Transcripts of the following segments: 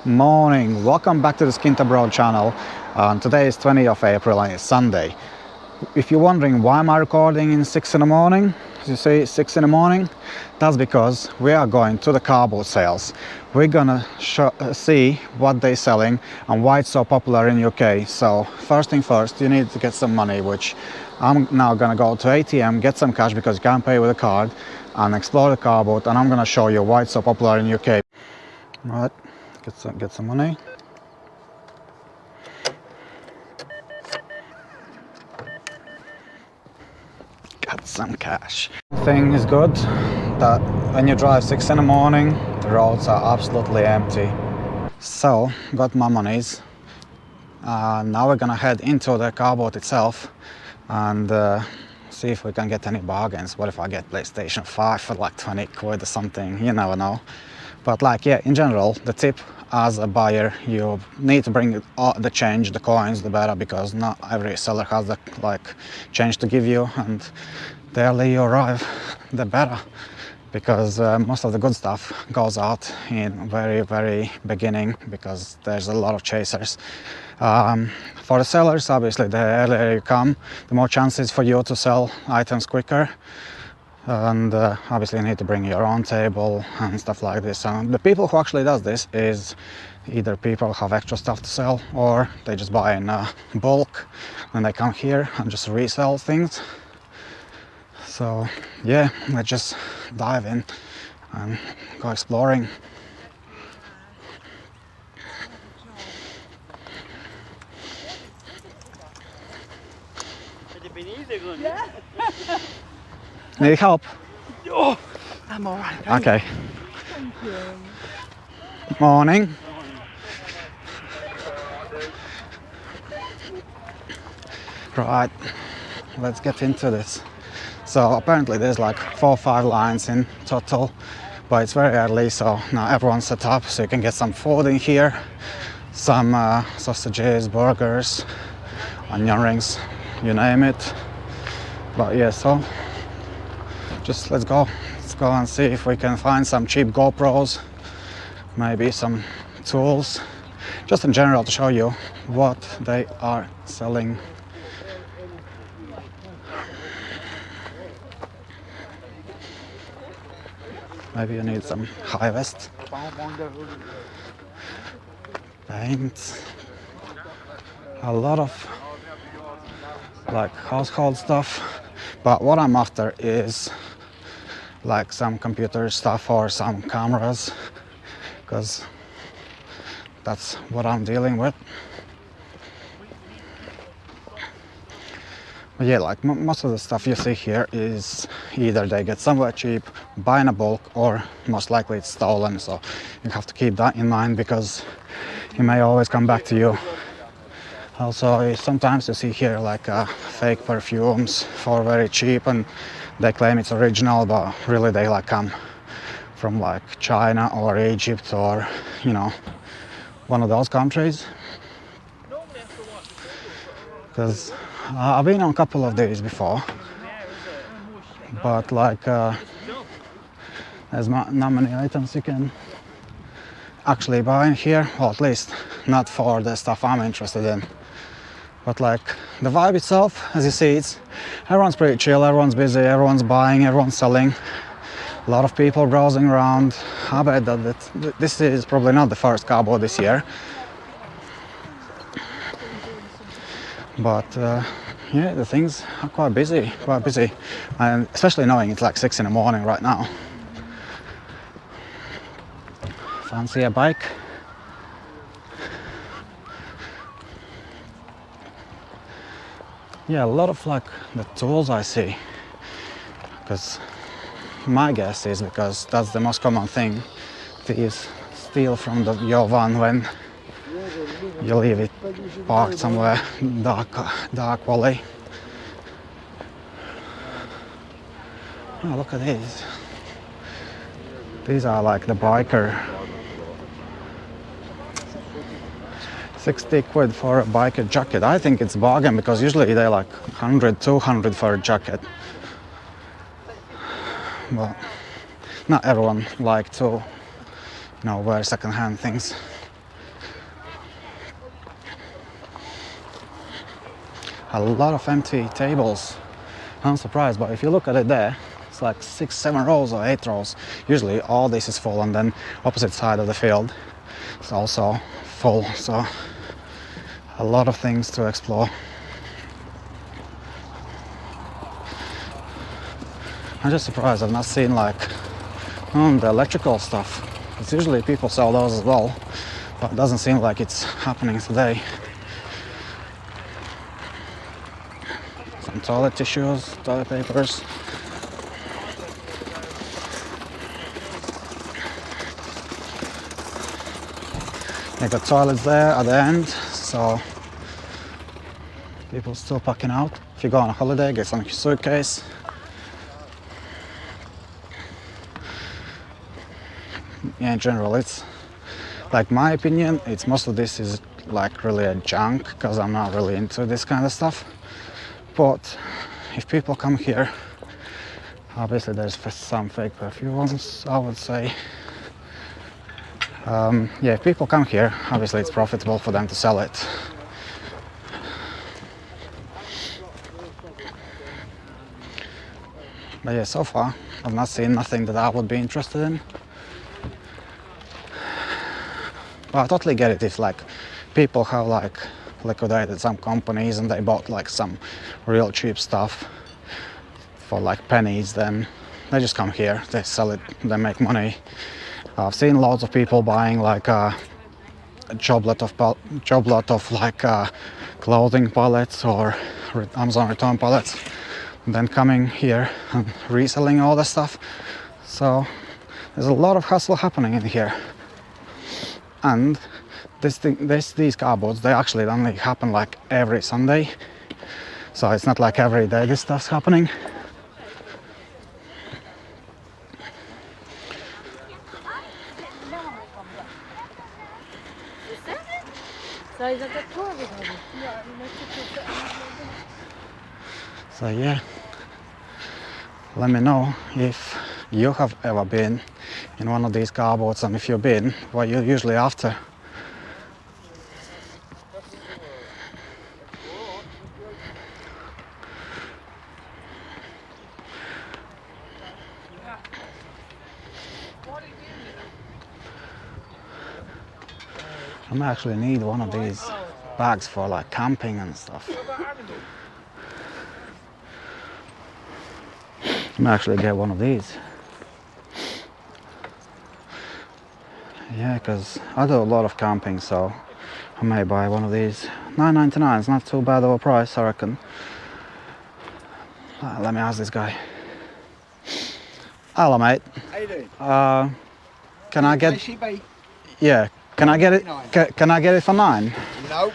Morning, welcome back to the Skin Abroad channel. Today is 20th of April and it's Sunday. If you're wondering why am I recording in 6 in the morning, as you say 6 in the morning, that's because we are going to the car boot sales. We're gonna see what they're selling and why it's so popular in UK. So first thing first, you need to get some money, which I'm now gonna go to ATM, get some cash because you can't pay with a card, and explore the car boot, and I'm gonna show you why it's so popular in UK. Right. Get some money. Got some cash. Thing is good that when you drive 6 in the morning, the roads are absolutely empty. So got my monies. Now we're gonna head into the car boot itself and see if we can get any bargains. What if I get PlayStation 5 for like 20 quid or something? You never know. But like, yeah, in general, the tip as a buyer, you need to bring the change, the coins, the better, because not every seller has the change to give you, and the earlier you arrive, the better, because most of the good stuff goes out in very beginning, because there's a lot of chasers. For the sellers, obviously, the earlier you come, the more chances for you to sell items quicker. And obviously you need to bring your own table and stuff like this. And the people who actually does this is either people have extra stuff to sell, or they just buy in bulk and they come here and just resell things. So yeah, let's just dive in and go exploring. Yeah. Need help? Oh, I'm all right. Okay. Thank you. Morning. Right, let's get into this. So apparently there's like 4 or 5 lines in total, but it's very early, so now everyone's set up, so you can get some food in here, some sausages, burgers, onion rings, you name it. But yeah, so just let's go and see if we can find some cheap GoPros, maybe some tools, just in general to show you what they are selling. Maybe you need some high vest, paint, a lot of like household stuff, but what I'm after is like some computer stuff or some cameras, because that's what I'm dealing with. But yeah, like most of the stuff you see here is either they get somewhere cheap, buy in a bulk, or most likely it's stolen, so you have to keep that in mind, because it may always come back to you. Also, sometimes you see here like fake perfumes for very cheap, and they claim it's original, but really they like come from like China or Egypt, or you know, one of those countries. Because I've been on a couple of these before, but like there's not many items you can actually buy in here, or at least not for the stuff I'm interested in. But like the vibe itself, as you see, everyone's pretty chill, everyone's busy, everyone's buying, everyone's selling. A lot of people browsing around. I bet that this is probably not the first car boot this year. But yeah, the things are quite busy, and especially knowing it's like 6 in the morning right now. Fancy a bike? Yeah, a lot of like the tools I see, because my guess is because that's the most common thing, thieves steal from your van when you leave it parked somewhere dark alley. Oh, look at these. These are like the biker. 60 quid for a biker jacket. I think it's bargain, because usually they're like 100, 200 for a jacket. But not everyone like to, wear second-hand things. a lot of empty tables. I'm surprised, but if you look at it there, it's like 6, 7 rows or 8 rows. Usually all this is full, and then opposite side of the field is also full. So a lot of things to explore. I'm just surprised I've not seen like the electrical stuff. It's usually people sell those as well, but it doesn't seem like it's happening today. Some toilet tissues, toilet papers. They got toilets there at the end, so people still packing out. If you go on a holiday, get some suitcase. Yeah, in general, it's like my opinion. It's most of this is like really a junk because I'm not really into this kind of stuff. But if people come here, obviously there's some fake perfumes, I would say. Yeah, if people come here, obviously it's profitable for them to sell it. But yeah, so far I've not seen nothing that I would be interested in. But I totally get it if like people have like liquidated some companies and they bought like some real cheap stuff for like pennies, then they just come here, they sell it, they make money. I've seen lots of people buying like a job lot of like clothing pallets or Amazon return pallets, and then coming here and reselling all the stuff. So there's a lot of hustle happening in here. And these cardboards, they actually only happen like every Sunday. So it's not like every day this stuff's happening. So yeah, let me know if you have ever been in one of these cardboards, and if you've been, what you're usually after. I might actually need one of these bags for like camping and stuff. I might actually get one of these. Yeah, because I do a lot of camping, so I may buy one of these. $9.99 is not too bad of a price, I reckon. Let me ask this guy. Hello, mate. How you doing? Can I get? ACB? Yeah. Can I get it? Can I get it for 9? No.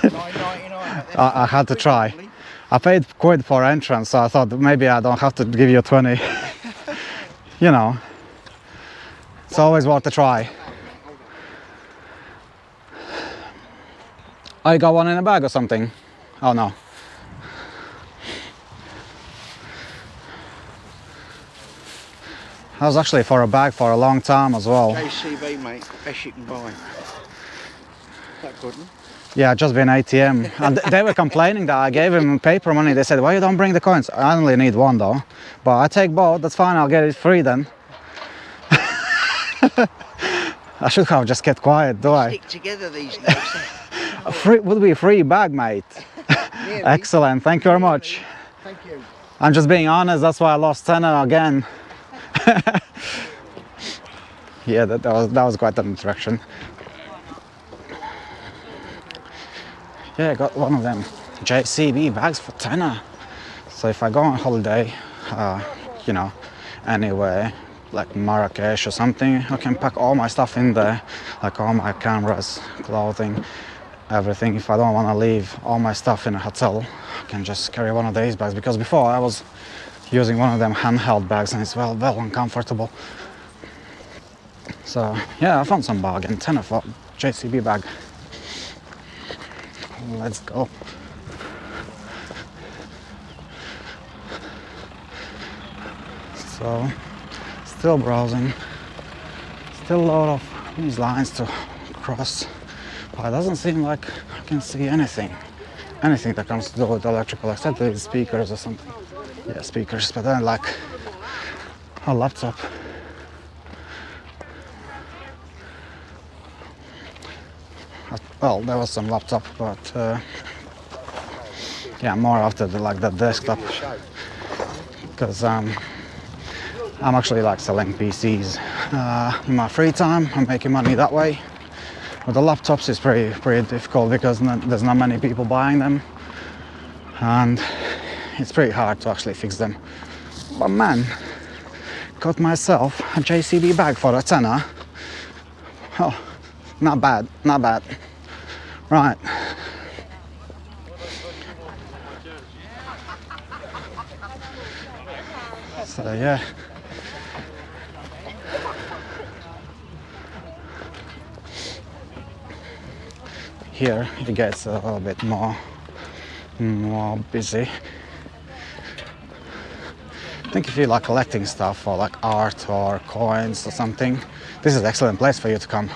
$9.99. I had to try. I paid quid for entrance, so I thought maybe I don't have to give you 20. You know, it's always worth a try. Oh, you got one in a bag or something? Oh no. That was actually for a bag for a long time as well. JCB, mate. Best you can buy. That good, one? Yeah, just been ATM. And they were complaining that I gave him paper money. They said, why you don't bring the coins? I only need one though. But I take both, that's fine, I'll get it free then. I should have just kept quiet, do I? Stick together these days. Free would be a free bag, mate. Excellent, thank you very much. Thank you. I'm just being honest, that's why I lost 10 again. Yeah, that was quite an interaction. Yeah, I got one of them JCB bags for 10. So if I go on holiday, you know, anywhere, like Marrakesh or something, I can pack all my stuff in there, like all my cameras, clothing, everything. If I don't want to leave all my stuff in a hotel, I can just carry one of these bags, because before I was using one of them handheld bags and it's well uncomfortable. So yeah, I found some bargain, 10 for JCB bag. Let's go. So still browsing, still a lot of these lines to cross, but it doesn't seem like I can see anything. anything that comes to do with electrical, except the speakers or something. Yeah, speakers, but then like a laptop. Well, there was some laptop, but yeah, more after the desktop, because I'm actually like selling PCs in my free time. I'm making money that way. But the laptops is pretty difficult because there's not many people buying them, and it's pretty hard to actually fix them. But man, got myself a JCB bag for a tenner. Oh, not bad, not bad. Right. So yeah. Here it gets a little bit more busy. I think if you like collecting stuff or like art or coins or something, this is an excellent place for you to come.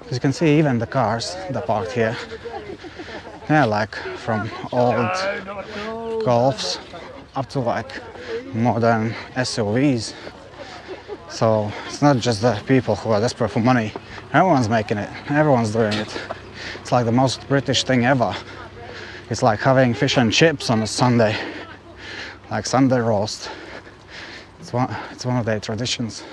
As you can see, even the cars that parked here, they're like from old Golfs up to like modern SUVs. So it's not just the people who are desperate for money. Everyone's making it. Everyone's doing it. It's like the most British thing ever. It's like having fish and chips on a Sunday, like Sunday roast. It's one of their traditions.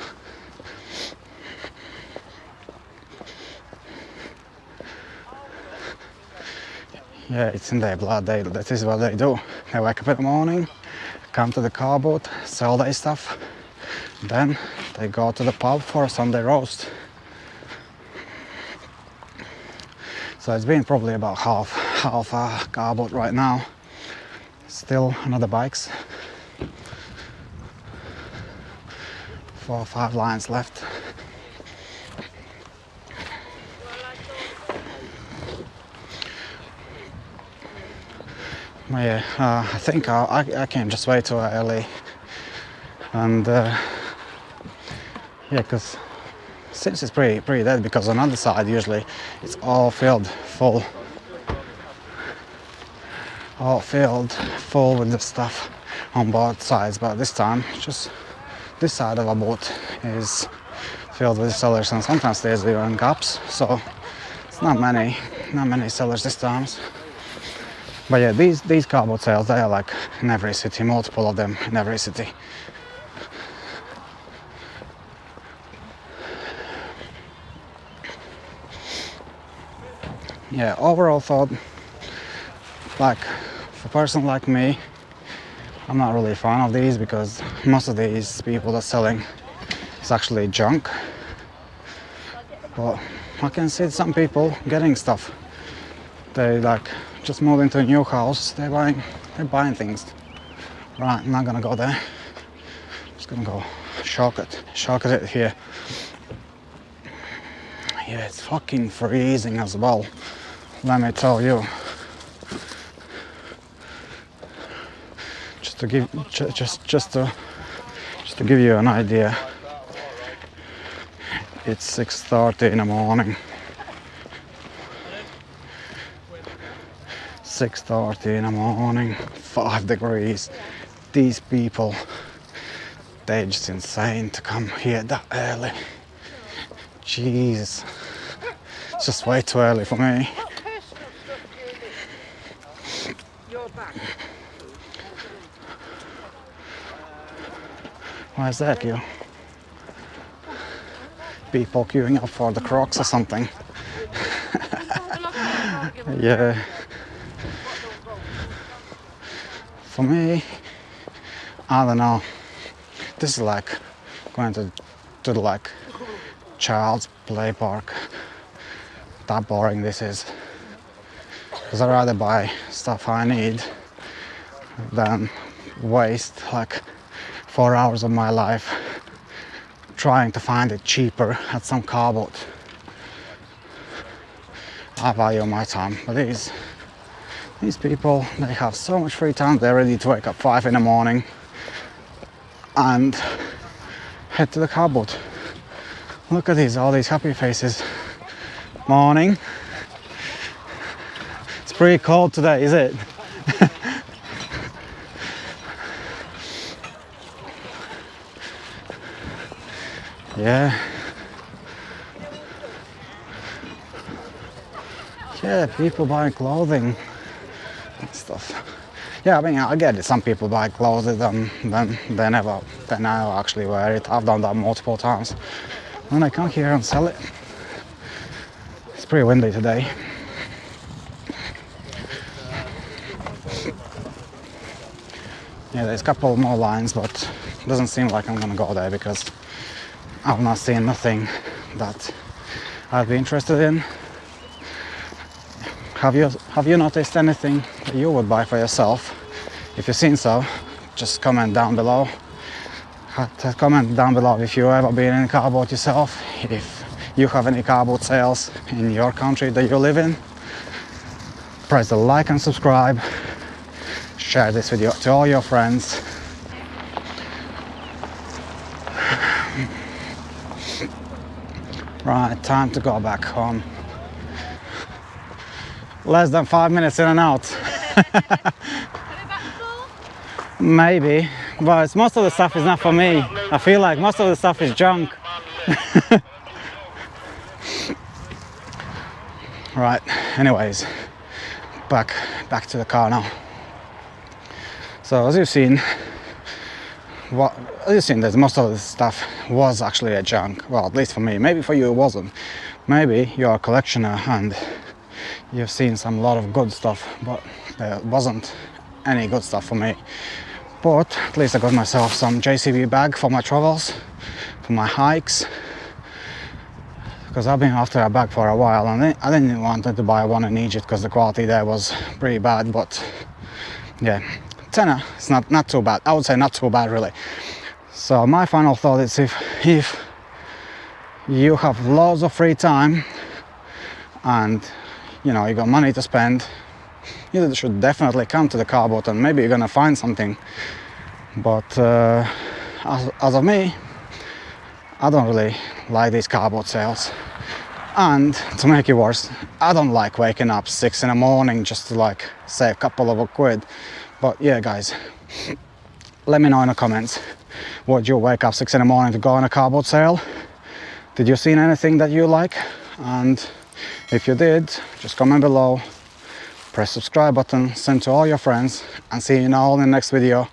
Yeah, it's in their blood. That is what they do. They wake up in the morning, come to the car booth, sell their stuff. Then they go to the pub for a Sunday roast. So it's been probably about half a car boot right now. Still another bikes. 4 or 5 lines left. Yeah, I think I came just way too early, and yeah, because since it's pretty dead, because on the other side usually it's all filled full with the stuff on both sides, but this time just this side of a boat is filled with sellers, and sometimes there's even gaps, so it's not many sellers this time. But yeah, these car boat sales, they are like in every city, multiple of them in every city. Yeah, overall thought, like for a person like me, I'm not really a fan of these because most of these people that are selling is actually junk. But I can see some people getting stuff. They like just moved into a new house, they're buying things. Right, I'm not gonna go there. Just gonna go shock at it here. Yeah, it's fucking freezing as well, let me tell you. Just to give you an idea, it's 6:30 in the morning. 6:30 in the morning, 5 degrees. These people, they're just insane to come here that early. Jesus, it's just way too early for me. Why is that, you? People queuing up for the Crocs or something. Yeah. For me, I don't know. This is like going to the like child's play park. That boring this is. Because I'd rather buy stuff I need than waste like 4 hours of my life trying to find it cheaper at some car boat. I value my time, but these people, they have so much free time, they're ready to wake up 5 in the morning and head to the car boat. Look at these, all these happy faces. Morning. It's pretty cold today, is it? Yeah. Yeah, people buying clothing and stuff. Yeah, I mean, I get it. Some people buy clothes and then they never actually wear it. I've done that multiple times. And I come here and sell it. It's pretty windy today. Yeah, there's a couple more lines, but it doesn't seem like I'm gonna go there because I've not seen nothing that I'd be interested in. Have you noticed anything that you would buy for yourself? If you've seen so, just comment down below. Comment down below if you've ever been in a car boat yourself, if you have any car boat sales in your country that you live in. Press the like and subscribe. Share this video to all your friends. Right, time to go back home. Less than 5 minutes in and out. Maybe, but most of the stuff is not for me. I feel like most of the stuff is junk. Right, anyways, back to the car now. So as you've seen, there's most of this stuff was actually a junk. Well, at least for me. Maybe for you it wasn't. Maybe you're a collectioner and you've seen some lot of good stuff, but there wasn't any good stuff for me. But at least I got myself some JCB bag for my travels, for my hikes, because I've been after a bag for a while and I didn't want to buy one in Egypt because the quality there was pretty bad. But yeah, tenner, it's not too bad. I would say not too bad really. So my final thought is if you have loads of free time and you know you got money to spend, you should definitely come to the car boat and maybe you're gonna find something. But as of me, I don't really like these car boat sales. And to make it worse, I don't like waking up 6 in the morning just to like save a couple of quid. But yeah, guys, let me know in the comments, would you wake up 6 in the morning to go on a car boat sale? Did you see anything that you like? And if you did, just comment below, press subscribe button, send to all your friends, and see you all in the next video.